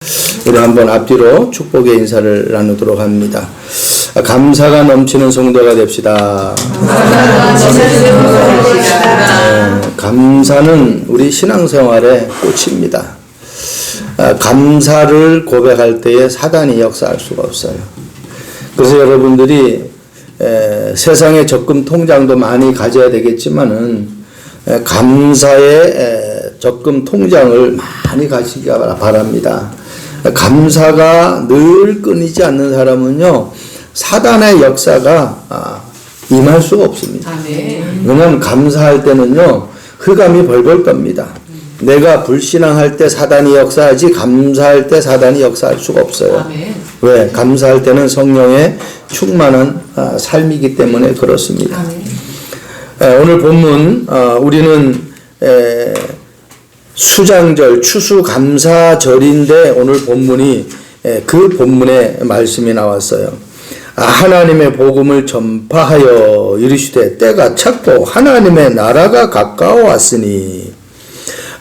우리 한번 앞뒤로 축복의 인사를 나누도록 합니다. 감사가 넘치는 성도가 됩시다. 감사는 우리 신앙생활의 꽃입니다. 감사를 고백할 때에 사단이 역사할 수가 없어요. 그래서 여러분들이 세상에 적금 통장도 많이 가져야 되겠지만은 감사의 적금 통장을 많이 가지기 바랍니다. 감사가 늘 끊이지 않는 사람은요, 사단의 역사가 임할 수가 없습니다. 왜냐하면 감사할 때는요, 흑암이 벌벌 겁니다. 내가 불신앙할 때 사단이 역사하지 감사할 때 사단이 역사할 수가 없어요. 왜? 감사할 때는 성령의 충만한 삶이기 때문에 그렇습니다. 오늘 본문 우리는 수장절 추수감사절인데 오늘 본문이 그 본문의 말씀이 나왔어요. 하나님의 복음을 전파하여 이르시되 때가 찼고 하나님의 나라가 가까워 왔으니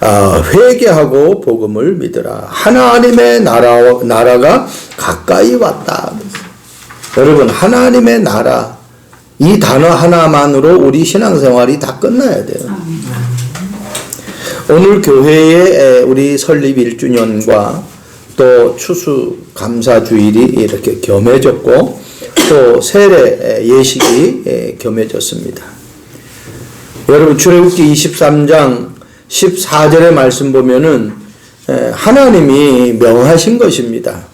회개하고 복음을 믿으라. 하나님의 나라가 가까이 왔다. 여러분, 하나님의 나라, 이 단어 하나만으로 우리 신앙생활이 다 끝나야 돼요. 오늘 교회에 우리 설립 1주년과 또 추수감사주일이 이렇게 겸해졌고 또 세례 예식이 겸해졌습니다. 여러분, 출애굽기 23장 14절의 말씀 보면은 하나님이 명하신 것입니다.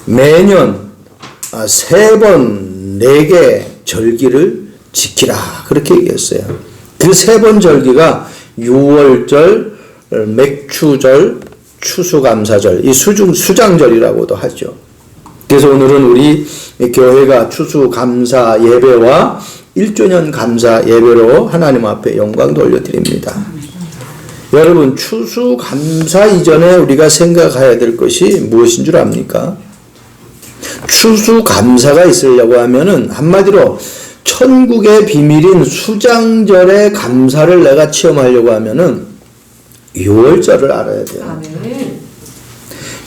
매년 3번 4개 절기를 지키라, 그렇게 얘기했어요. 그 3번 절기가 유월절, 맥추절, 추수감사절, 이 수장절이라고도 하죠. 그래서 오늘은 우리 교회가 추수감사 예배와 1주년 감사 예배로 하나님 앞에 영광 돌려드립니다. 여러분, 추수감사 이전에 우리가 생각해야 될 것이 무엇인 줄 압니까? 추수감사가 있으려고 하면은 한마디로 천국의 비밀인 수장절의 감사를 내가 체험하려고 하면은 6월절을 알아야 돼요.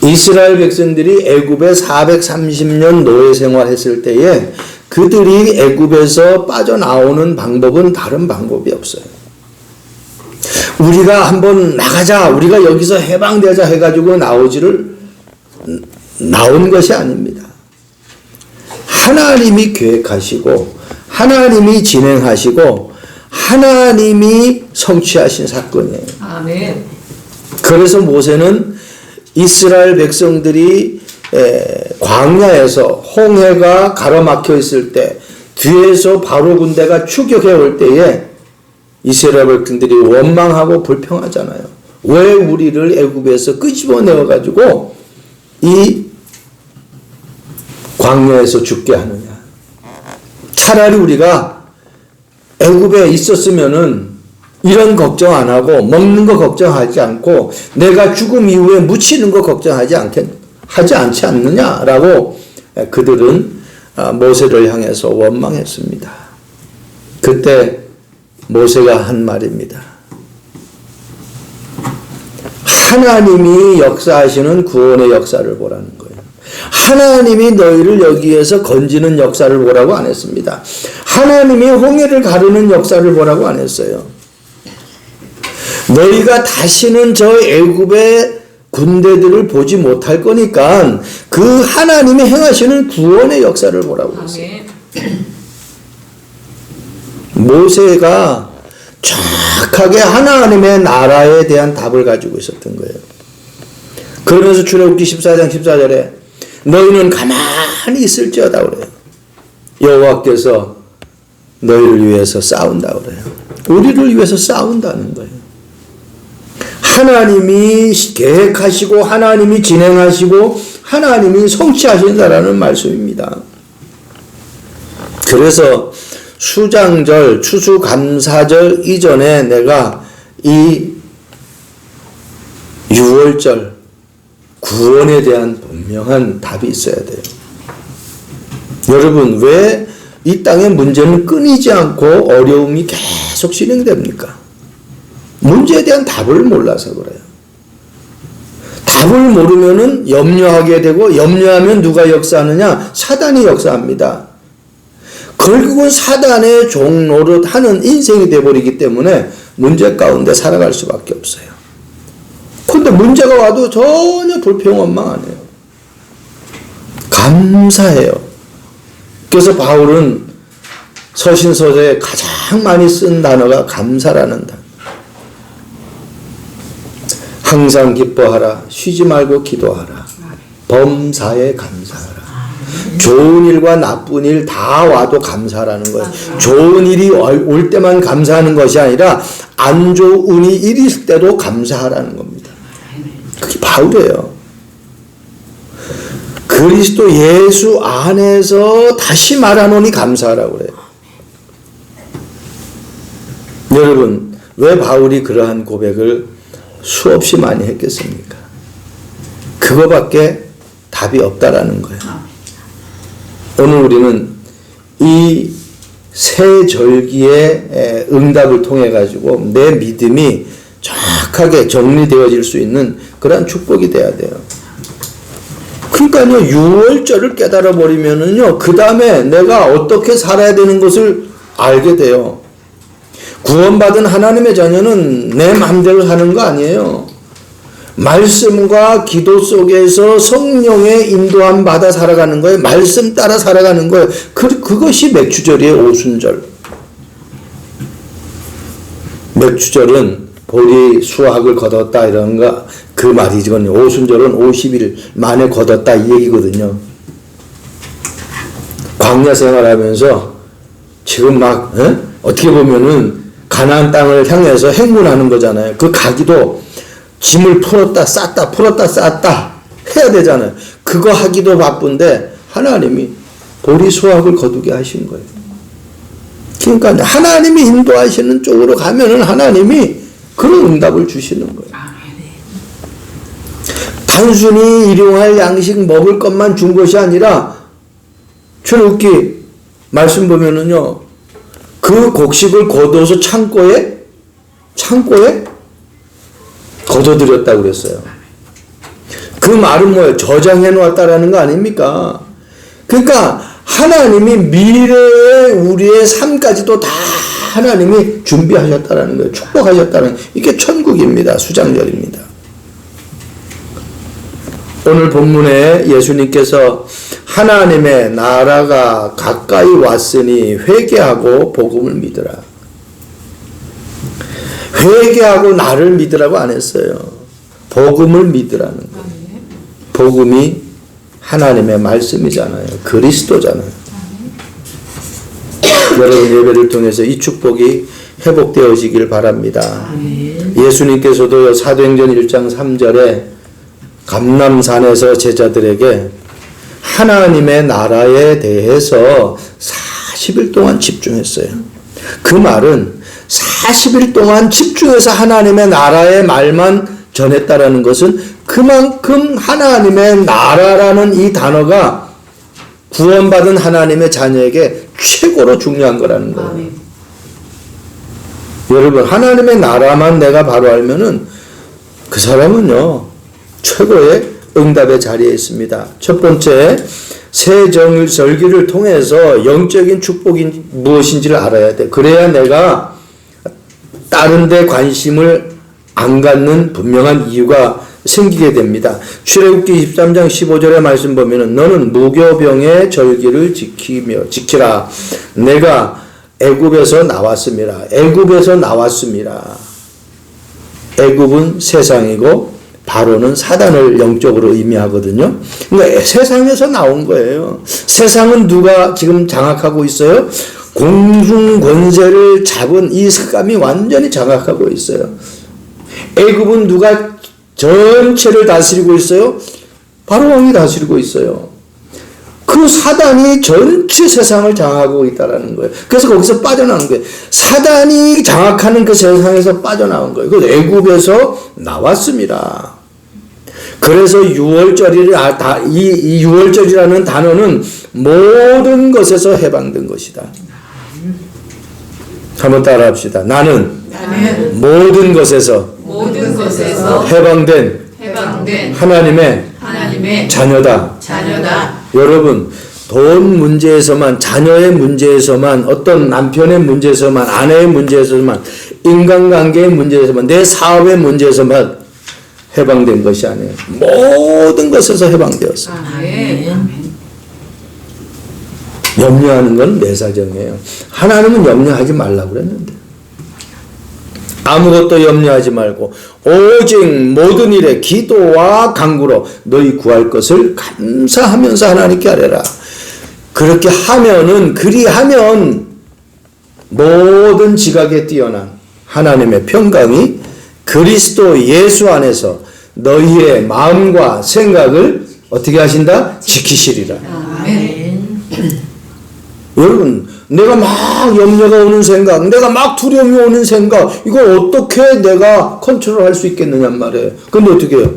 이스라엘 백성들이 애굽에 430년 노예 생활했을 때에 그들이 애굽에서 빠져나오는 방법은 다른 방법이 없어요. 우리가 한번 나가자, 우리가 여기서 해방되자 해가지고 나온 것이 아닙니다. 하나님이 계획하시고 하나님이 진행하시고 하나님이 성취하신 사건이에요. 아멘. 그래서 모세는 이스라엘 백성들이 광야에서 홍해가 가로막혀 있을 때 뒤에서 바로 군대가 추격해 올 때에 이스라엘 백성들이 원망하고 불평하잖아요. 왜 우리를 애굽에서 끄집어내어 가지고 이 광야에서 죽게 하느냐. 차라리 우리가 애굽에 있었으면은 이런 걱정 안 하고 먹는 거 걱정하지 않고 내가 죽음 이후에 묻히는 거 걱정하지 않지 않느냐라고 그들은 모세를 향해서 원망했습니다. 그때 모세가 한 말입니다. 하나님이 역사하시는 구원의 역사를 보라는 거예요. 하나님이 너희를 여기에서 건지는 역사를 보라고 안 했습니다. 하나님이 홍해를 가르는 역사를 보라고 안 했어요. 너희가 다시는 저 애굽의 군대들을 보지 못할 거니까 그 하나님이 행하시는 구원의 역사를 보라고 했어요. 모세가 정확하게 하나님의 나라에 대한 답을 가지고 있었던 거예요. 그러면서 출애굽기 14장 14절에 너희는 가만히 있을지어다 그래요. 여호와께서 너희를 위해서 싸운다 그래요. 우리를 위해서 싸운다는 거예요. 하나님이 계획하시고 하나님이 진행하시고 하나님이 성취하신다라는 말씀입니다. 그래서 수장절, 추수감사절 이전에 내가 이 6월절 구원에 대한 분명한 답이 있어야 돼요. 여러분, 왜 이 땅의 문제는 끊이지 않고 어려움이 계속 진행됩니까? 문제에 대한 답을 몰라서 그래요. 답을 모르면은 염려하게 되고, 염려하면 누가 역사하느냐? 사단이 역사합니다. 결국은 사단의 종노릇 하는 인생이 되어버리기 때문에 문제 가운데 살아갈 수밖에 없어요. 그런데 문제가 와도 전혀 불평원망 안 해요. 감사해요. 그래서 바울은 서신서에 가장 많이 쓴 단어가 감사라는 단어. 항상 기뻐하라. 쉬지 말고 기도하라. 범사에 감사하라. 좋은 일과 나쁜 일 다 와도 감사하라는 거예요. 좋은 일이 올 때만 감사하는 것이 아니라 안 좋은 일이 있을 때도 감사하라는 겁니다. 그게 바울이에요. 그리스도 예수 안에서 다시 말하노니 감사하라고 그래요. 여러분, 왜 바울이 그러한 고백을 수없이 많이 했겠습니까? 그거밖에 답이 없다라는 거예요. 오늘 우리는 이 새 절기의 응답을 통해 가지고 내 믿음이 정확하게 정리되어질 수 있는 그런 축복이 돼야 돼요. 그러니까요, 6월절을 깨달아 버리면은요, 그 다음에 내가 어떻게 살아야 되는 것을 알게 돼요. 구원받은 하나님의 자녀는 내 마음대로 사는 거 아니에요. 말씀과 기도 속에서 성령의 인도함 받아 살아가는 거예요. 말씀 따라 살아가는 거예요. 그것이 맥추절이에요. 오순절. 맥추절은 보리 수확을 거뒀다 이런 거 그 말이거든요. 오순절은 50일 만에 거뒀다 이 얘기거든요. 광야 생활하면서 지금 막 어떻게 보면은 가나안 땅을 향해서 행군하는 거잖아요. 그 가기도 짐을 풀었다 쌌다 풀었다 쌌다 해야 되잖아요. 그거 하기도 바쁜데 하나님이 보리 수확을 거두게 하신 거예요. 그러니까 하나님이 인도하시는 쪽으로 가면은 하나님이 그런 응답을 주시는 거예요. 단순히 일용할 양식 먹을 것만 준 것이 아니라 출애굽기 말씀 보면은요, 그 곡식을 거둬서 창고에 거둬들였다고 그랬어요. 그 말은 뭐예요? 저장해 놓았다라는 거 아닙니까? 그러니까 하나님이 미래의 우리의 삶까지도 다 하나님이 준비하셨다라는 거예요. 축복하셨다는, 이게 천국입니다. 수장절입니다. 오늘 본문에 예수님께서 하나님의 나라가 가까이 왔으니 회개하고 복음을 믿으라. 회개하고 나를 믿으라고 안 했어요. 복음을 믿으라는 거예요. 복음이 하나님의 말씀이잖아요. 그리스도잖아요. 여러분 예배를 통해서 이 축복이 회복되어지길 바랍니다. 예수님께서도 사도행전 1장 3절에 감람산에서 제자들에게 하나님의 나라에 대해서 40일 동안 집중했어요. 그 말은 40일 동안 집중해서 하나님의 나라의 말만 전했다라는 것은 그만큼 하나님의 나라라는 이 단어가 구원받은 하나님의 자녀에게 최고로 중요한 거라는 거예요. 여러분, 하나님의 나라만 내가 바로 알면은 그 사람은요, 최고의 응답의 자리에 있습니다. 첫 번째, 새 절기를 통해서 영적인 축복이 무엇인지를 알아야 돼. 그래야 내가 다른 데 관심을 안 갖는 분명한 이유가 생기게 됩니다. 출애굽기 23장 15절의 말씀 보면은 너는 무교병의 절기를 지키라. 내가 애굽에서 나왔습니다. 애굽에서 나왔습니다. 애굽은 세상이고 바로는 사단을 영적으로 의미하거든요. 그러니까 세상에서 나온 거예요. 세상은 누가 지금 장악하고 있어요? 공중 권세를 잡은 이 습감이 완전히 장악하고 있어요. 애굽은 누가 전체를 다스리고 있어요? 바로 왕이 다스리고 있어요. 그 사단이 전체 세상을 장악하고 있다는 거예요. 그래서 거기서 빠져나온 거예요. 사단이 장악하는 그 세상에서 빠져나온 거예요. 그 애굽에서 나왔습니다. 그래서 6월절이라 이 6월절이라는 단어는 모든 것에서 해방된 것이다. 한번 따라합시다. 나는 모든 것에서 해방된 해방된 하나님의 자녀다. 자녀다. 여러분, 돈 문제에서만, 자녀의 문제에서만, 어떤 남편의 문제에서만, 아내의 문제에서만, 인간관계의 문제에서만, 내 사업의 문제에서만 해방된 것이 아니에요. 모든 것에서 해방되었어요. 아멘. 염려하는 건 내 사정이에요. 하나님은 염려하지 말라고 그랬는데. 아무것도 염려하지 말고 오직 모든 일에 기도와 간구로 너희 구할 것을 감사하면서 하나님께 아뢰라. 그렇게 하면은, 그리하면 모든 지각에 뛰어난 하나님의 평강이 그리스도 예수 안에서 너희의 마음과 생각을 어떻게 하신다? 지키시리라. 아멘. 여러분, 내가 막 염려가 오는 생각, 내가 막 두려움이 오는 생각, 이걸 어떻게 내가 컨트롤할 수 있겠느냔 말이에요. 근데 어떻게 해요?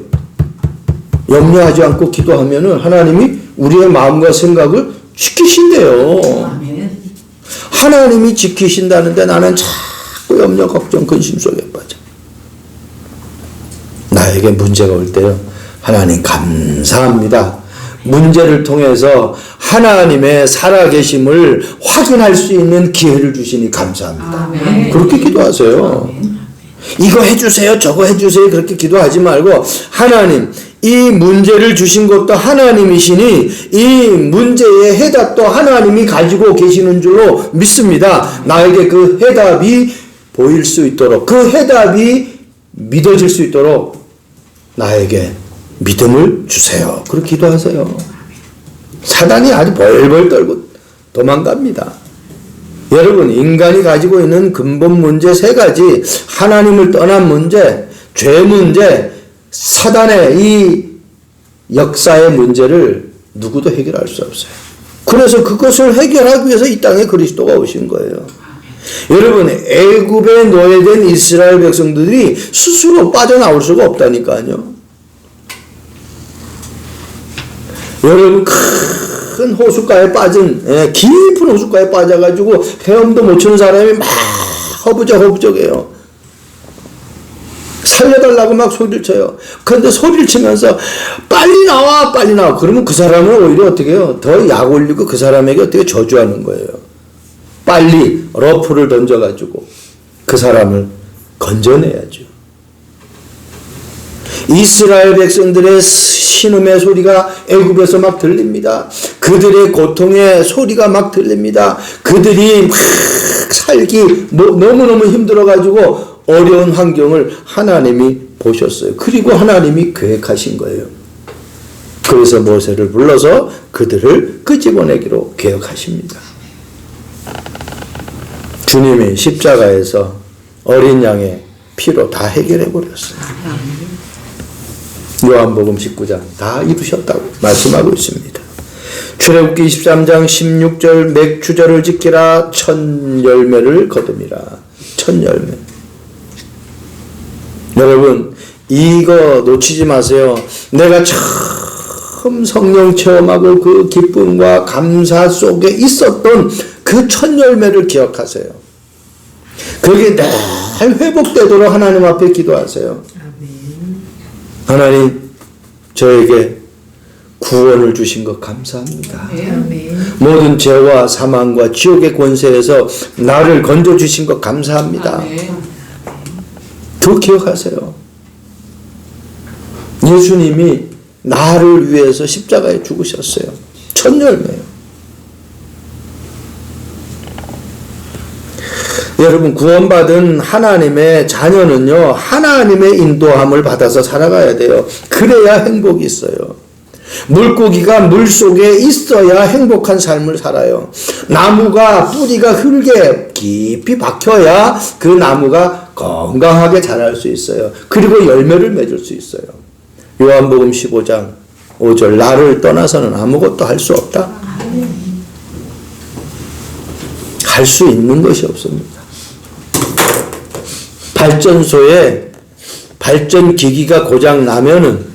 염려하지 않고 기도하면은 하나님이 우리의 마음과 생각을 지키신대요. 아멘. 하나님이 지키신다는데 나는 자꾸 염려, 걱정, 근심 속에 빠져. 나에게 문제가 올 때요, 하나님 감사합니다. 문제를 통해서 하나님의 살아계심을 확인할 수 있는 기회를 주시니 감사합니다. 아멘. 그렇게 기도하세요. 아멘. 이거 해주세요, 저거 해주세요, 그렇게 기도하지 말고, 하나님, 이 문제를 주신 것도 하나님이시니 이 문제의 해답도 하나님이 가지고 계시는 줄로 믿습니다. 나에게 그 해답이 보일 수 있도록, 그 해답이 믿어질 수 있도록 나에게 믿음을 주세요. 그렇게 기도하세요. 사단이 아주 벌벌 떨고 도망갑니다. 여러분, 인간이 가지고 있는 근본 문제 3가지, 하나님을 떠난 문제, 죄 문제, 사단의 이 역사의 문제를 누구도 해결할 수 없어요. 그래서 그것을 해결하기 위해서 이 땅에 그리스도가 오신 거예요. 여러분, 애굽에 노예된 이스라엘 백성들이 스스로 빠져나올 수가 없다니까요. 여러분, 큰 호숫가에 빠진, 깊은 호숫가에 빠져가지고 헤엄도 못 치는 사람이 막 허부적허부적해요. 살려달라고 막 소리를 쳐요. 그런데 소리를 치면서 빨리 나와, 빨리 나와. 그러면 그 사람은 오히려 어떻게 해요? 더 약 올리고 그 사람에게 어떻게 저주하는 거예요. 빨리 러프를 던져가지고 그 사람을 건져내야죠. 이스라엘 백성들의 신음의 소리가 애굽에서 막 들립니다. 그들의 고통의 소리가 막 들립니다. 그들이 막 살기 너무너무 힘들어가지고 어려운 환경을 하나님이 보셨어요. 그리고 하나님이 계획하신 거예요. 그래서 모세를 불러서 그들을 끄집어내기로 계획하십니다. 주님이 십자가에서 어린 양의 피로 다 해결해 버렸어요. 요한복음 19장 다 이루셨다고 말씀하고 있습니다. 출애굽기 23장 16절 맥추절을 지키라 첫 열매를 거둠이라. 첫 열매. 여러분, 이거 놓치지 마세요. 내가 처음 성령 체험하고 그 기쁨과 감사 속에 있었던 그 첫 열매를 기억하세요. 그게 늘 회복되도록 하나님 앞에 기도하세요. 하나님, 저에게 구원을 주신 것 감사합니다. 모든 죄와 사망과 지옥의 권세에서 나를 건져주신 것 감사합니다. 더 기억하세요. 예수님이 나를 위해서 십자가에 죽으셨어요. 첫 열매예요. 여러분, 구원받은 하나님의 자녀는요, 하나님의 인도함을 받아서 살아가야 돼요. 그래야 행복이 있어요. 물고기가 물속에 있어야 행복한 삶을 살아요. 나무가 뿌리가 흙에 깊이 박혀야 그 나무가 건강하게 자랄 수 있어요. 그리고 열매를 맺을 수 있어요. 요한복음 15장 5절 나를 떠나서는 아무것도 할 수 없다. 할 수 있는 것이 없습니다. 발전소에 발전기기가 고장 나면은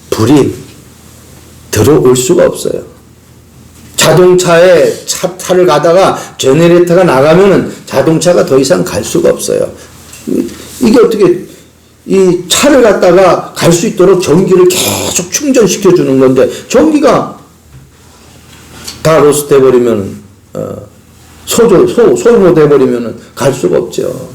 불이 들어올 수가 없어요. 자동차에 차를 가다가 제너레이터가 나가면은 자동차가 더 이상 갈 수가 없어요. 이게 어떻게 이 차를 갖다가 갈 수 있도록 전기를 계속 충전시켜 주는 건데 전기가 다 로스돼 버리면 소모돼 버리면 갈 수가 없죠.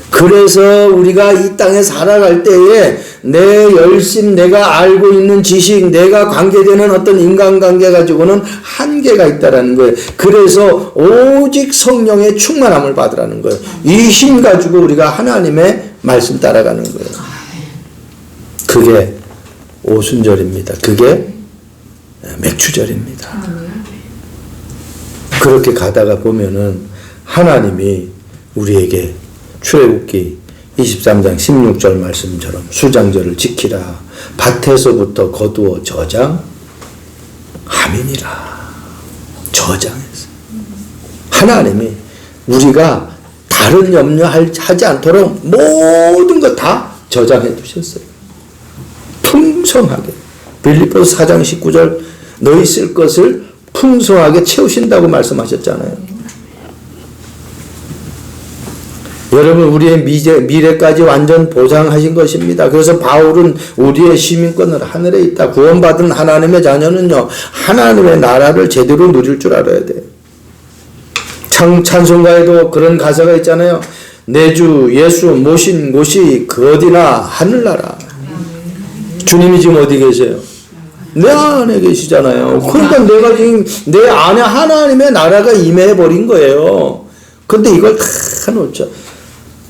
그래서 우리가 이 땅에 살아갈 때에 내 열심, 내가 알고 있는 지식, 내가 관계되는 어떤 인간관계 가지고는 한계가 있다라는 거예요. 그래서 오직 성령의 충만함을 받으라는 거예요. 이 힘 가지고 우리가 하나님의 말씀 따라가는 거예요. 그게 오순절입니다. 그게 맥추절입니다. 그렇게 가다가 보면은 하나님이 우리에게 출애굽기 23장 16절 말씀처럼 수장절을 지키라. 밭에서부터 거두어 저장하미니라. 저장해서 하나님이 우리가 다른 염려하지 않도록 모든 것 다 저장해 두셨어요. 풍성하게. 빌립보서 4장 19절 너희 쓸 것을 풍성하게 채우신다고 말씀하셨잖아요. 여러분 우리의 미래까지 완전 보장하신 것입니다. 그래서 바울은 우리의 시민권은 하늘에 있다. 구원받은 하나님의 자녀는요. 하나님의 나라를 제대로 누릴 줄 알아야 돼요. 찬송가에도 그런 가사가 있잖아요. 내 주 예수 모신 곳이 그 어디나 하늘나라. 주님이 지금 어디 계세요? 내 안에 계시잖아요. 그러니까 내가 지금 내 안에 하나님의 나라가 임해버린 거예요. 근데 이걸 다 놓죠.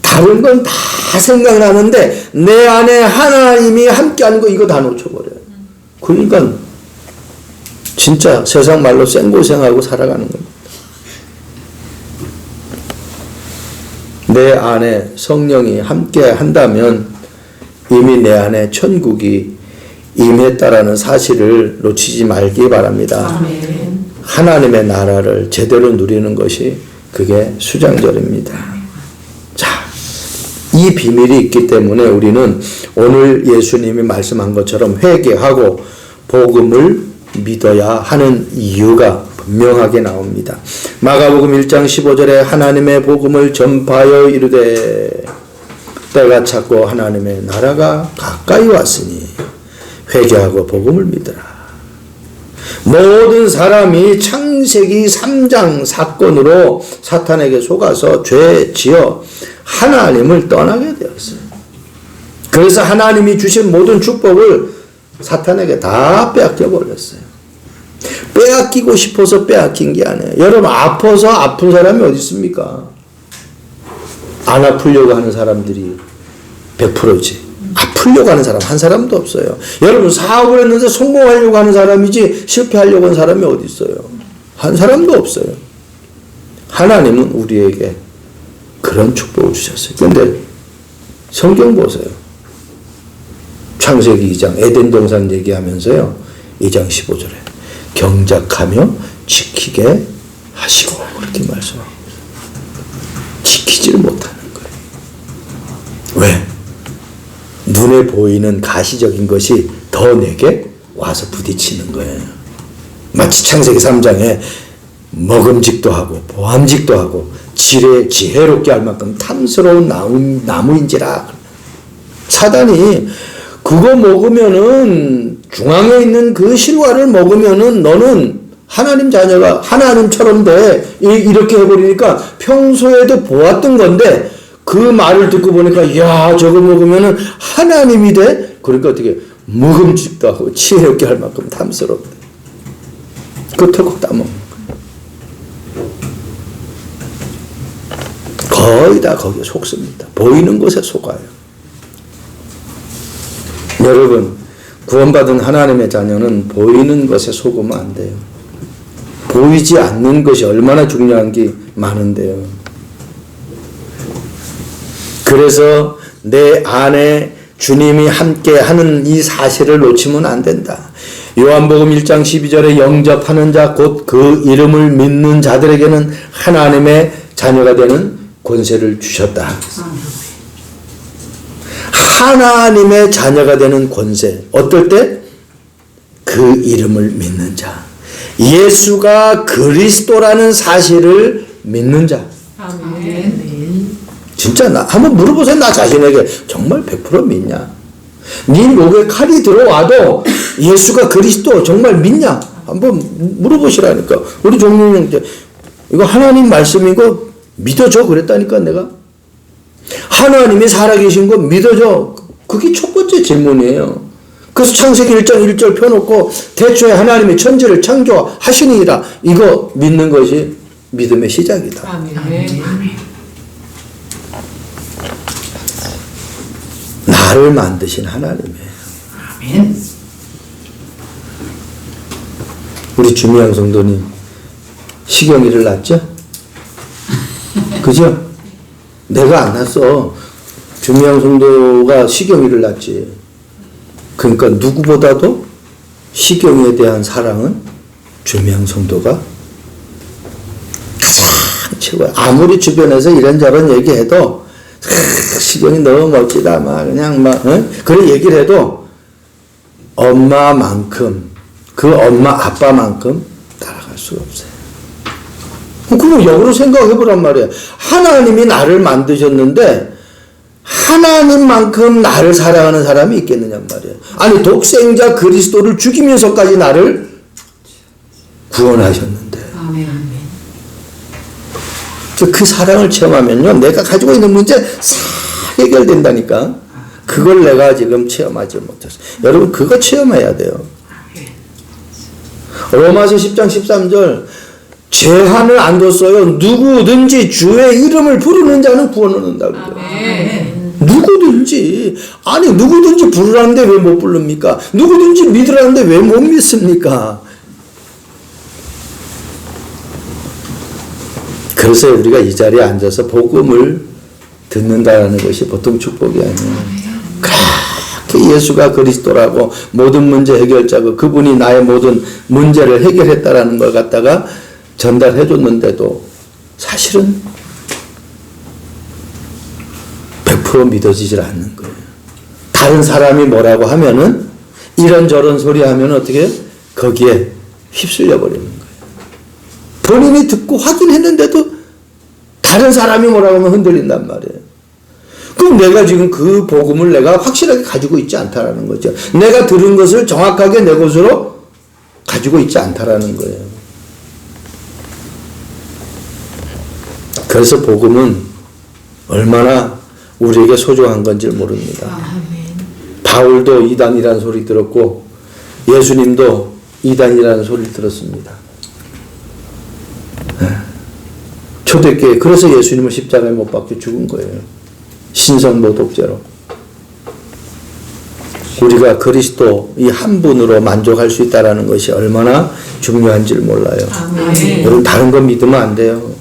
다른 건 다 생각나는데 내 안에 하나님이 함께하는 거 이거 다 놓쳐버려요. 그러니까 진짜 세상 말로 생고생하고 살아가는 겁니다. 내 안에 성령이 함께 한다면 이미 내 안에 천국이 임했다라는 사실을 놓치지 말기 바랍니다. 아멘. 하나님의 나라를 제대로 누리는 것이 그게 수장절입니다. 자, 이 비밀이 있기 때문에 우리는 오늘 예수님이 말씀한 것처럼 회개하고 복음을 믿어야 하는 이유가 분명하게 나옵니다. 마가복음 1장 15절에 하나님의 복음을 전파하여 이르되 때가 찼고 하나님의 나라가 가까이 왔으니 회개하고 복음을 믿으라. 모든 사람이 창세기 3장 사건으로 사탄에게 속아서 죄 지어 하나님을 떠나게 되었어요. 그래서 하나님이 주신 모든 축복을 사탄에게 다 빼앗겨 버렸어요. 빼앗기고 싶어서 빼앗긴 게 아니에요. 여러분 아파서 아픈 사람이 어디 있습니까? 안 아프려고 하는 사람들이 100%지. 아프려고 하는 사람 한 사람도 없어요. 여러분 사업을 했는데 성공하려고 하는 사람이지 실패하려고 하는 사람이 어디 있어요? 한 사람도 없어요. 하나님은 우리에게 그런 축복을 주셨어요. 그런데 성경 보세요. 창세기 2장 에덴 동산 얘기하면서요. 2장 15절에 경작하며 지키게 하시고 그렇게 말씀합니다. 지키지를 못하는 거예요. 왜? 눈에 보이는 가시적인 것이 더 내게 와서 부딪히는 거예요. 마치 창세기 3장에 먹음직도 하고 보암직도 하고 지혜롭게 할 만큼 탐스러운 나무인지라. 사단이 그거 먹으면은 중앙에 있는 그 실과를 먹으면은 너는 하나님 자녀가 하나님처럼 돼. 이렇게 해버리니까 평소에도 보았던 건데 그 말을 듣고 보니까 야 저거 먹으면은 하나님이 돼? 그러니까 어떻게 먹음직도 하고 지혜롭게 할 만큼 탐스럽다. 그거 털컥 따먹는 거예요. 거의 다 거기에 속습니다. 보이는 곳에 속아요. 여러분 구원받은 하나님의 자녀는 보이는 것에 속으면 안 돼요. 보이지 않는 것이 얼마나 중요한 게 많은데요. 그래서 내 안에 주님이 함께 하는 이 사실을 놓치면 안 된다. 요한복음 1장 12절에 영접하는 자 곧 그 이름을 믿는 자들에게는 하나님의 자녀가 되는 권세를 주셨다. 하나님의 자녀가 되는 권세. 어떨 때? 그 이름을 믿는 자. 예수가 그리스도라는 사실을 믿는 자. 아멘. 진짜 한번 물어보세요. 나 자신에게 정말 100% 믿냐? 네 목에 칼이 들어와도 예수가 그리스도 정말 믿냐? 한번 물어보시라니까. 우리 종류형 때 이거 하나님 말씀이고 믿어줘 그랬다니까 내가. 하나님이 살아계신 거 믿어줘. 그게 첫 번째 질문이에요. 그래서 창세기 1장 1절 펴놓고 태초에 하나님이 천지를 창조하시니라. 이거 믿는 것이 믿음의 시작이다. 아멘. 나를 만드신 하나님이에요. 아멘. 우리 주미양 성도님 시경이를 낳죠? 그죠? 내가 안 낳았어. 주미양 성도가 시경이를 낳지. 그러니까 누구보다도 시경이에 대한 사랑은 주미양 성도가 가장 최고야. 아무리 주변에서 이런저런 얘기해도 시경이 너무 멋지다 막 그냥 막 그런 얘기를 해도 엄마만큼 그 엄마 아빠만큼 따라갈 수가 없어요. 그럼 역으로 생각해 보란 말이야. 하나님이 나를 만드셨는데 하나님만큼 나를 사랑하는 사람이 있겠느냐 말이야. 아니 독생자 그리스도를 죽이면서까지 나를 구원하셨는데 아멘. 그 사랑을 체험하면요 내가 가지고 있는 문제 싹 해결된다니까. 그걸 내가 지금 체험하지 못했어. 여러분 그거 체험해야 돼요. 로마서 10장 13절 제한을 안 뒀어요. 누구든지 주의 이름을 부르는 자는 구원을 얻는다고. 아멘. 누구든지. 아니 누구든지 부르라는데 왜 못 부릅니까? 누구든지 믿으라는데 왜 못 믿습니까? 그래서 우리가 이 자리에 앉아서 복음을 듣는다는 것이 보통 축복이 아니에요. 그렇게 예수가 그리스도라고 모든 문제 해결자고 그분이 나의 모든 문제를 해결했다라는 걸 갖다가 전달해 줬는데도 사실은 100% 믿어지질 않는 거예요. 다른 사람이 뭐라고 하면은 이런저런 소리 하면 어떻게 거기에 휩쓸려 버리는 거예요. 본인이 듣고 확인했는데도 다른 사람이 뭐라고 하면 흔들린단 말이에요. 그럼 내가 지금 그 복음을 내가 확실하게 가지고 있지 않다라는 거죠. 내가 들은 것을 정확하게 내 것으로 가지고 있지 않다라는 거예요. 그래서 복음은 얼마나 우리에게 소중한 건지 모릅니다. 아멘. 바울도 이단이라는 소리 들었고 예수님도 이단이라는 소리를 들었습니다. 초대교회 그래서 예수님을 십자가에 못 박혀 죽은 거예요. 신성모독죄로. 우리가 그리스도 이 한 분으로 만족할 수 있다는 것이 얼마나 중요한지를 몰라요. 아멘. 여러분 다른 거 믿으면 안 돼요.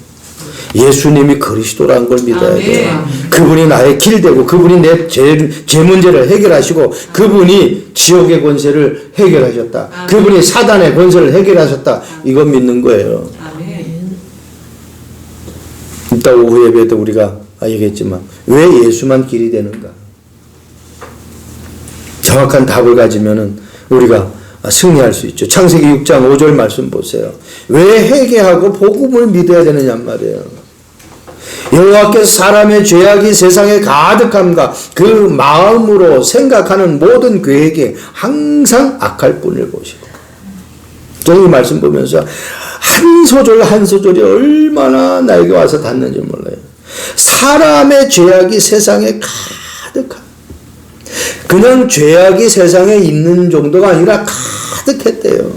예수님이 그리스도라는 걸 믿어야 돼요. 그분이 나의 길 되고 그분이 내 죄 문제를 해결하시고 그분이 지옥의 권세를 해결하셨다. 그분이 사단의 권세를 해결하셨다. 이거 믿는 거예요. 아멘. 이따 오후 예배도 우리가 얘기했지만 왜 예수만 길이 되는가? 정확한 답을 가지면은 우리가 승리할 수 있죠. 창세기 6장 5절 말씀 보세요. 왜 회개하고 복음을 믿어야 되느냐 말이에요. 여호와께서 사람의 죄악이 세상에 가득함과 그 마음으로 생각하는 모든 계획에 항상 악할 뿐을 보시고. 저는 이 말씀 보면서 한 소절 한 소절이 얼마나 나에게 와서 닿는지 몰라요. 사람의 죄악이 세상에 가득함. 그냥 죄악이 세상에 있는 정도가 아니라 가득했대요.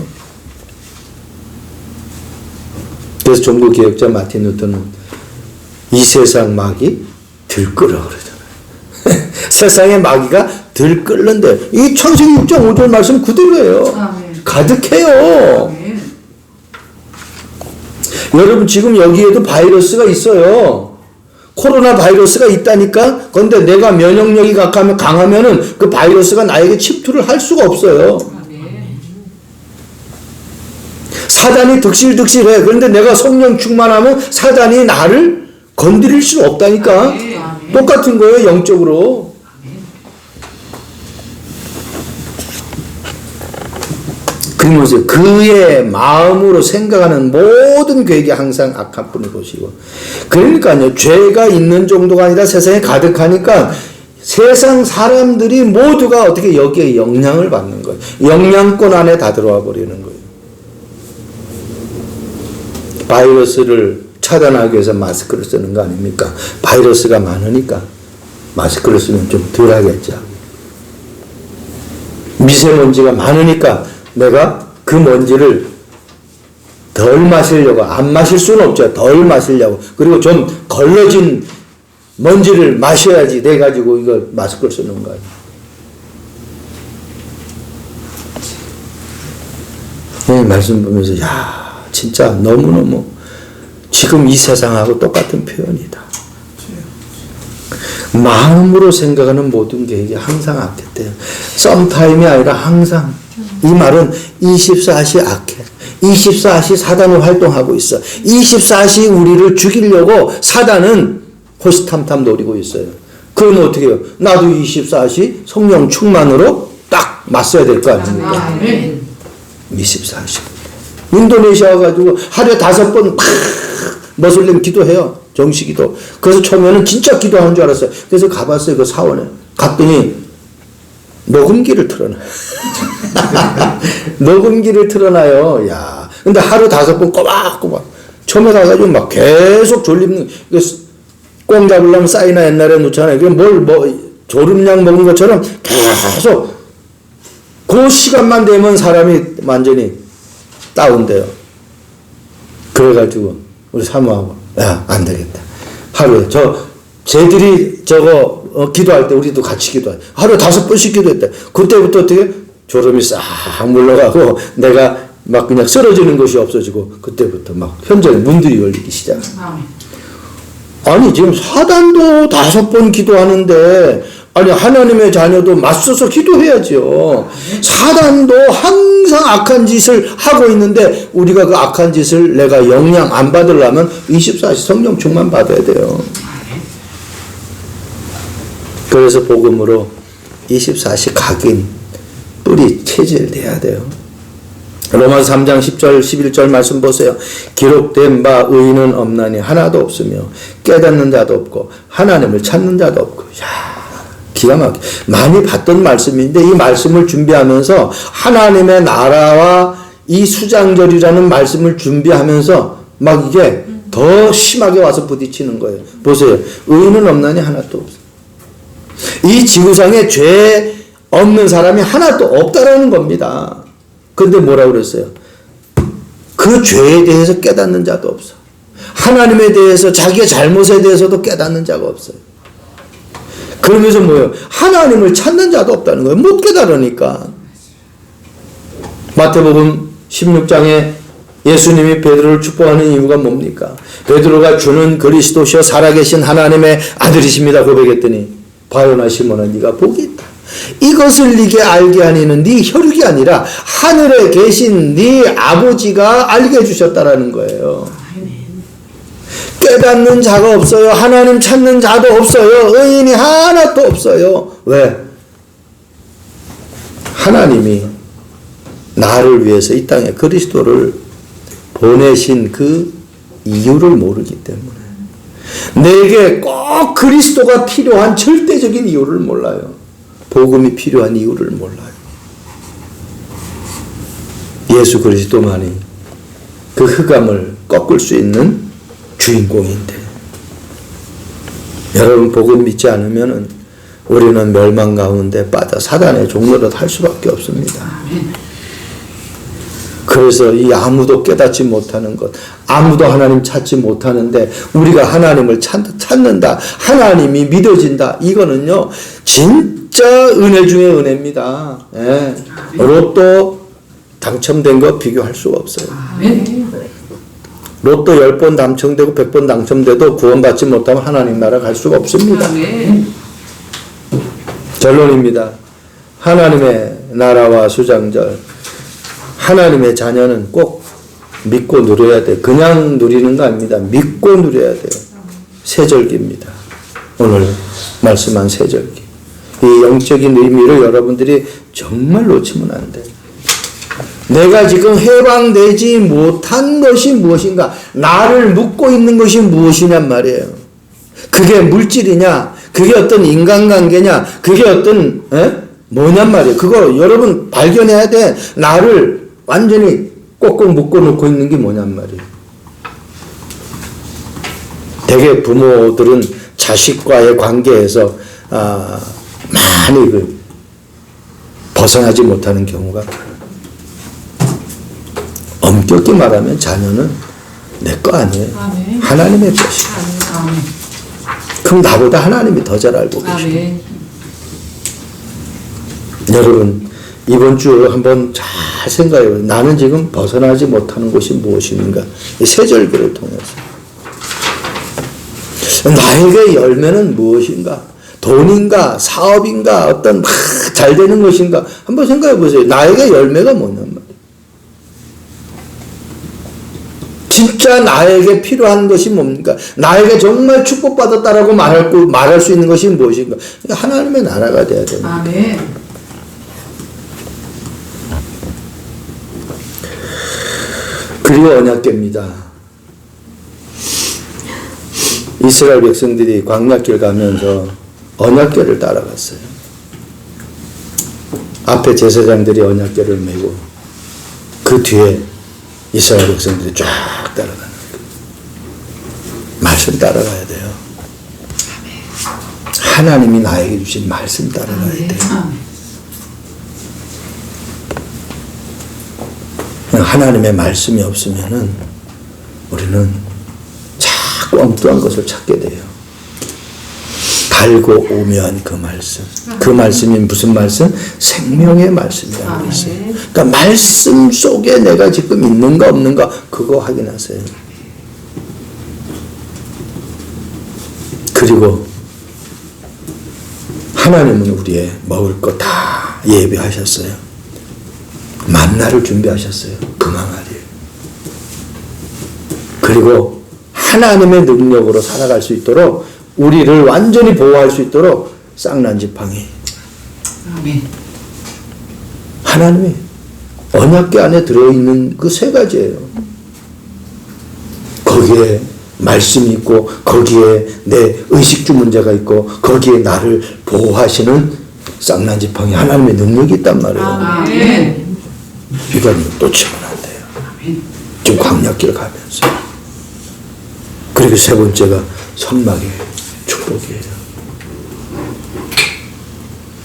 그래서 종교개혁자 마틴 루터는 이 세상 마귀 들끓어 그러잖아요. 세상의 마귀가 들끓는데 이 창세기 6장 5절 말씀 그대로예요. 아멘. 가득해요. 아멘. 여러분 지금 여기에도 바이러스가 있어요. 코로나 바이러스가 있다니까. 그런데 내가 면역력이 강하면은 그 바이러스가 나에게 침투를 할 수가 없어요. 아멘. 사단이 득실득실해. 그런데 내가 성령 충만하면 사단이 나를 건드릴 수 없다니까. 아멘. 똑같은 거예요, 영적으로. 그러면서 그의 마음으로 생각하는 모든 계획이 항상 악한 뿐이 보시고. 그러니까요, 죄가 있는 정도가 아니라 세상에 가득하니까 세상 사람들이 모두가 어떻게 여기에 영향을 받는 거예요. 영향권 안에 다 들어와 버리는 거예요. 바이러스를 차단하기 위해서 마스크를 쓰는 거 아닙니까? 바이러스가 많으니까 마스크를 쓰면 좀 덜 하겠죠. 미세먼지가 많으니까 내가 그 먼지를 덜 마시려고, 안 마실 수는 없죠. 덜 마시려고. 그리고 좀 걸러진 먼지를 마셔야지 돼 가지고 이걸 마스크를 쓰는 거예요. 이 말씀 보면서 야, 진짜 너무너무 지금 이 세상하고 똑같은 표현이다. 마음으로 생각하는 모든 계획이 항상 악했대요. 썸타임이 아니라 항상. 이 말은 24시 악해. 24시 사단이 활동하고 있어. 24시 우리를 죽이려고 사단은 호시탐탐 노리고 있어요. 그건 어떻게 해요? 나도 24시 성령 충만으로 딱 맞서야 될 거 아닙니까? 아멘. 24시. 인도네시아 가지고 하루에 5번 머슬림 기도해요. 정식기도. 그래서 처음에는 진짜 기도하는 줄 알았어요. 그래서 가봤어요. 그 사원에. 갔더니 녹음기를 틀어놔요. 녹음기를 틀어놔요. 야. 근데 하루 5번 꼬박꼬박. 처음에 가가지고 막 계속 졸리는, 꽁 잡으려면 사이나 옛날에 놓잖아요. 졸음약 먹은 것처럼 계속 그 시간만 되면 사람이 완전히 다운돼요. 그래가지고 우리 사모하고, 야, 안 되겠다. 하루에 쟤들이 기도할 때 우리도 같이 기도해. 하루에 5번씩 기도했대. 그때부터 어떻게 졸음이 싹 물러가고 내가 막 그냥 쓰러지는 것이 없어지고 그때부터 막 현장에 문들이 열리기 시작. 아니, 지금 사단도 5번 기도하는데, 아니, 하나님의 자녀도 맞서서 기도해야죠. 사단도 항상 악한 짓을 하고 있는데, 우리가 그 악한 짓을 내가 영향 안 받으려면 24시 성령 충만 받아야 돼요. 그래서 복음으로 24시 각인, 뿌리 체질돼야 돼요. 로마서 3장 10절 11절 말씀 보세요. 기록된 바 의인은 없나니 하나도 없으며 깨닫는 자도 없고 하나님을 찾는 자도 없고. 야, 기가 막혀. 많이 봤던 말씀인데 이 말씀을 준비하면서 하나님의 나라와 이 수장절이라는 말씀을 준비하면서 막 이게 더 심하게 와서 부딪히는 거예요. 보세요. 의인은 없나니 하나도 없어. 이 지구상에 죄 없는 사람이 하나도 없다라는 겁니다. 근데 뭐라고 그랬어요? 그 죄에 대해서 깨닫는 자도 없어. 하나님에 대해서, 자기의 잘못에 대해서도 깨닫는 자가 없어요. 그러면서 뭐예요? 하나님을 찾는 자도 없다는 거예요. 못 깨달으니까. 마태복음 16장에 예수님이 베드로를 축복하는 이유가 뭡니까? 베드로가 주는 그리스도시여 살아계신 하나님의 아들이십니다 고백했더니 바요나 시몬아 네가 복이 있다. 이것을 네게 알게 하니는 네 혈육이 아니라 하늘에 계신 네 아버지가 알게 해주셨다라는 거예요. 깨닫는 자가 없어요. 하나님 찾는 자도 없어요. 의인이 하나도 없어요. 왜? 하나님이 나를 위해서 이 땅에 그리스도를 보내신 그 이유를 모르기 때문에, 내게 꼭 그리스도가 필요한 절대적인 이유를 몰라요. 복음이 필요한 이유를 몰라요. 예수 그리스도만이 그 흑암을 꺾을 수 있는 주인공인데, 여러분 복음 믿지 않으면 우리는 멸망 가운데 빠져 사단의 종노릇 할 수밖에 없습니다. 그래서 이 아무도 깨닫지 못하는 것, 아무도 하나님 찾지 못하는데 우리가 하나님을 찾는다, 하나님이 믿어진다, 이거는요 진짜 은혜 중에 은혜입니다. 예. 로또 당첨된 거 비교할 수가 없어요. 로또 10번 당첨되고 100번 당첨돼도 구원받지 못하면 하나님 나라 갈 수가 없습니다. 결론입니다. 하나님의 나라와 수장절, 하나님의 자녀는 꼭 믿고 누려야 돼요. 그냥 누리는 거 아닙니다. 믿고 누려야 돼요. 세절기입니다. 오늘 말씀한 세절기. 이 영적인 의미를 여러분들이 정말 놓치면 안 돼요. 내가 지금 해방되지 못한 것이 무엇인가? 나를 묶고 있는 것이 무엇이냔 말이에요. 그게 물질이냐? 그게 어떤 인간관계냐? 그게 어떤 뭐냔 말이에요. 그거 여러분 발견해야 돼. 나를 완전히 꼭꼭 묶어놓고 있는 게 뭐냔 말이에요. 대개 부모들은 자식과의 관계에서 많이 벗어나지 못하는 경우가 많아요. 엄격히 말하면 자녀는 내 거 아니에요. 아멘. 하나님의 것이에요. 아멘. 그럼 나보다 하나님이 더 잘 알고 계시고. 아멘. 여러분 이번 주 한번 잘 생각해요. 나는 지금 벗어나지 못하는 것이 무엇인가? 이 세절기를 통해서. 나에게 열매는 무엇인가? 돈인가? 사업인가? 어떤 막 잘 되는 것인가? 한번 생각해 보세요. 나에게 열매가 뭐냔 말이에요. 진짜 나에게 필요한 것이 뭡니까? 나에게 정말 축복받았다라고 말할 수 있는 것이 무엇인가? 하나님의 나라가 돼야 됩니다. 아멘. 그리고 언약궤입니다. 이스라엘 백성들이 광야길 가면서 언약궤를 따라갔어요. 앞에 제사장들이 언약궤를 메고 그 뒤에 이스라엘 백성들이 쫙 따라가는 거예요. 말씀 따라가야 돼요. 하나님이 나에게 주신 말씀 따라가야 돼요. 하나님의 말씀이 없으면은 우리는 자꾸 엉뚱한 것을 찾게 돼요. 달고 오묘한 그 말씀. 그 말씀이 무슨 말씀? 생명의 말씀이라고 했어요. 그러니까 말씀 속에 내가 지금 있는가 없는가 그거 확인하세요. 그리고 하나님은 우리의 먹을 거 다 예비하셨어요. 만나를 준비하셨어요. 금항아리에. 그리고 하나님의 능력으로 살아갈 수 있도록 우리를 완전히 보호할 수 있도록 쌍난지팡이. 아멘. 하나님이 언약궤 안에 들어있는 그 세 가지예요. 거기에 말씀이 있고 거기에 내 의식주 문제가 있고 거기에 나를 보호하시는 쌍난지팡이 하나님의 능력이 있단 말이에요. 아멘. 이건 놓치면 안 돼요. 아멘. 지금 광야길 가면서. 그리고 세 번째가 선막의 축복이에요.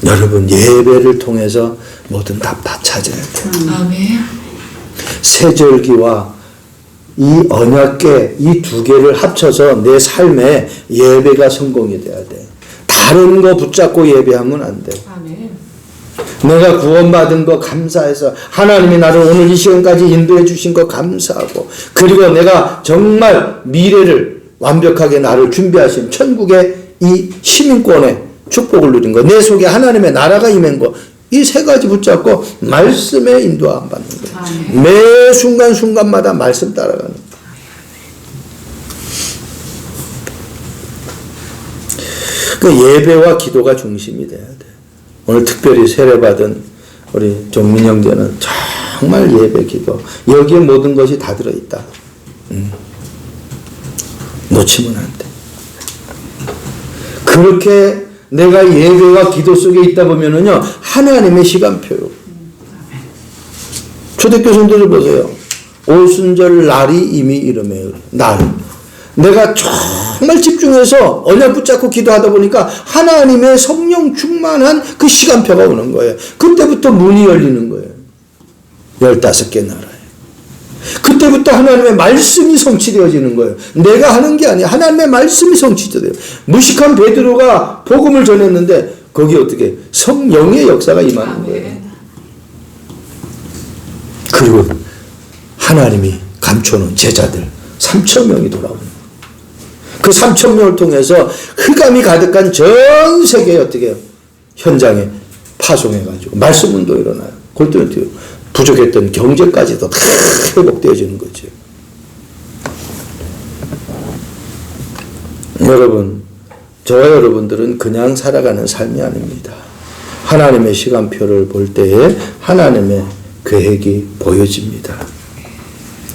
여러분 예배를 통해서 모든 답 다 찾아야 돼요. 아멘. 세절기와 이 언약궤 이 두 개를 합쳐서 내 삶에 예배가 성공이 돼야 돼. 다른 거 붙잡고 예배하면 안 돼. 아멘. 내가 구원받은 거 감사해서 하나님이 나를 오늘 이 시간까지 인도해 주신 거 감사하고 그리고 내가 정말 미래를 완벽하게 나를 준비하신 천국의 이 시민권의 축복을 누린 거, 내 속에 하나님의 나라가 임한 거, 이 세 가지 붙잡고 말씀에 인도함 받는 거예요. 매 순간순간마다 말씀 따라가는 거예요. 그 예배와 기도가 중심이 돼야 돼. 오늘 특별히 세례받은 우리 종민 형제는 정말 예배, 기도 여기에 모든 것이 다 들어있다. 놓치면 안 돼. 그렇게 내가 예배와 기도 속에 있다 보면은요 하나님의 시간표요. 초대교성들을 보세요. 오순절 날이 이미 이름에 날. 내가 정말 집중해서 언약 붙잡고 기도하다 보니까 하나님의 성령 충만한 그 시간표가 오는 거예요. 그때부터 문이 열리는 거예요. 15개 나라에. 그때부터 하나님의 말씀이 성취되어지는 거예요. 내가 하는 게 아니야. 하나님의 말씀이 성취돼요. 무식한 베드로가 복음을 전했는데 거기 어떻게 성령의 역사가 임하는 거예요. 그리고 하나님이 감춰놓은 제자들 3,000명이 돌아오는 거예요. 그 3,000명을 통해서 흑암이 가득한 전 세계에 어떻게 해요? 현장에 파송해가지고 말씀 운동 일어나요. 그럴 부족했던 경제까지도 다 회복되어지는 거죠. 여러분, 저와 여러분들은 그냥 살아가는 삶이 아닙니다. 하나님의 시간표를 볼 때에 하나님의 계획이 보여집니다.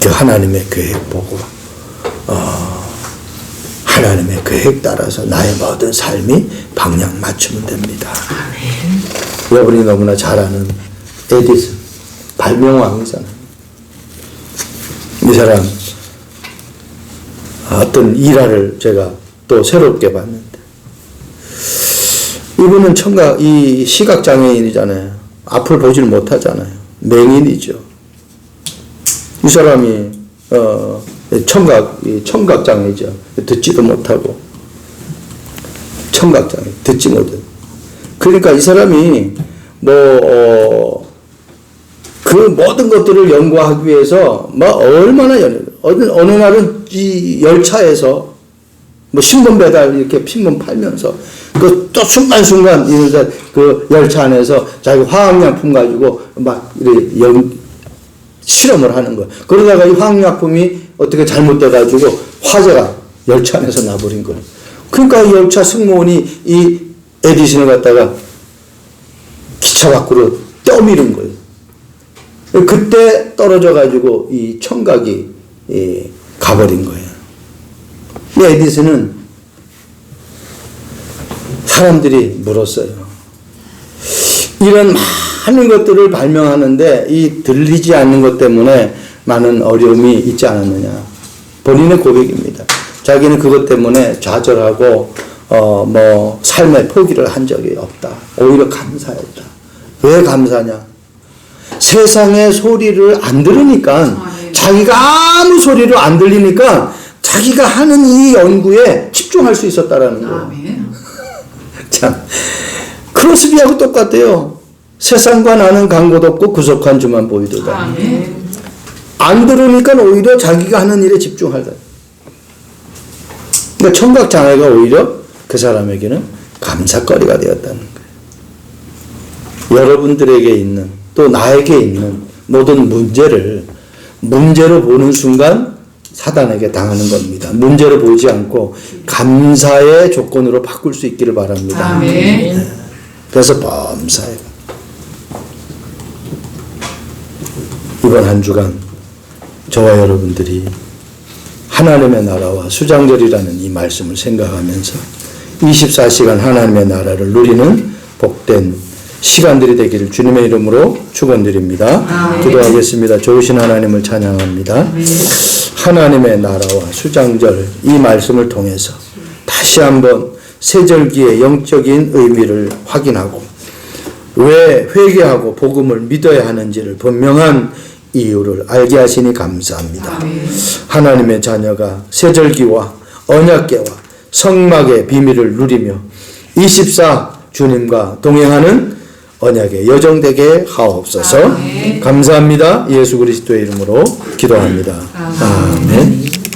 그 하나님의 계획 보고 하나님의 계획 따라서 나의 모든 삶이 방향 맞추면 됩니다. 여러분이 너무나 잘 아는 에디슨 발명왕이잖아요. 이 사람 어떤 일화를 제가 또 새롭게 봤는데, 이분은 이 시각장애인이잖아요. 앞을 보질 못하잖아요. 맹인이죠. 이 사람이 청각장애죠. 듣지도 못하고 청각장애, 듣지 못해요. 그러니까 이 사람이 그 모든 것들을 연구하기 위해서 얼마나 어느 날은 이 열차에서 신문 배달 이렇게 신문 팔면서 또 순간순간 그 열차 안에서 자기 화학약품 가지고 실험을 하는 거예요. 그러다가 이 화학약품이 어떻게 잘못돼가지고 화재가 열차 안에서 나버린 거예요. 그러니까 이 열차 승무원이 이 에디슨을 갖다가 기차 밖으로 떠미른 거예요. 그때 떨어져가지고 이 청각이 가버린 거예요. 이 에디슨은 사람들이 물었어요. 이런 많은 것들을 발명하는데 이 들리지 않는 것 때문에 많은 어려움이 있지 않았느냐. 본인의 고백입니다. 자기는 그것 때문에 좌절하고 삶의 포기를 한 적이 없다. 오히려 감사했다. 왜 감사냐? 세상의 소리를 안 들으니까, 자기가 아무 소리를 안 들리니까 자기가 하는 이 연구에 집중할 수 있었다라는 거예요. 참, 크로스비하고 똑같아요. 세상과 나는 간 곳 없고 구속한 주만 보이도다. 안 들으니까 오히려 자기가 하는 일에 집중하다. 그러니까 청각 장애가 오히려 그 사람에게는 감사거리가 되었다는 거예요. 여러분들에게 있는, 또 나에게 있는 모든 문제로 보는 순간 사단에게 당하는 겁니다. 문제로 보지 않고 감사의 조건으로 바꿀 수 있기를 바랍니다. 네. 그래서 범사에 이번 한 주간 저와 여러분들이 하나님의 나라와 수장절이라는 이 말씀을 생각하면서 24시간 하나님의 나라를 누리는 복된 시간들이 되기를 주님의 이름으로 축원드립니다. 기도하겠습니다. 좋으신 하나님을 찬양합니다. 하나님의 나라와 수장절 이 말씀을 통해서 다시 한번 세절기의 영적인 의미를 확인하고 왜 회개하고 복음을 믿어야 하는지를 분명한 이유를 알게 하시니 감사합니다. 하나님의 자녀가 세절기와 언약궤와 성막의 비밀을 누리며 24 주님과 동행하는 언약의 여정 되게 하옵소서. 감사합니다. 예수 그리스도의 이름으로 기도합니다. 아멘.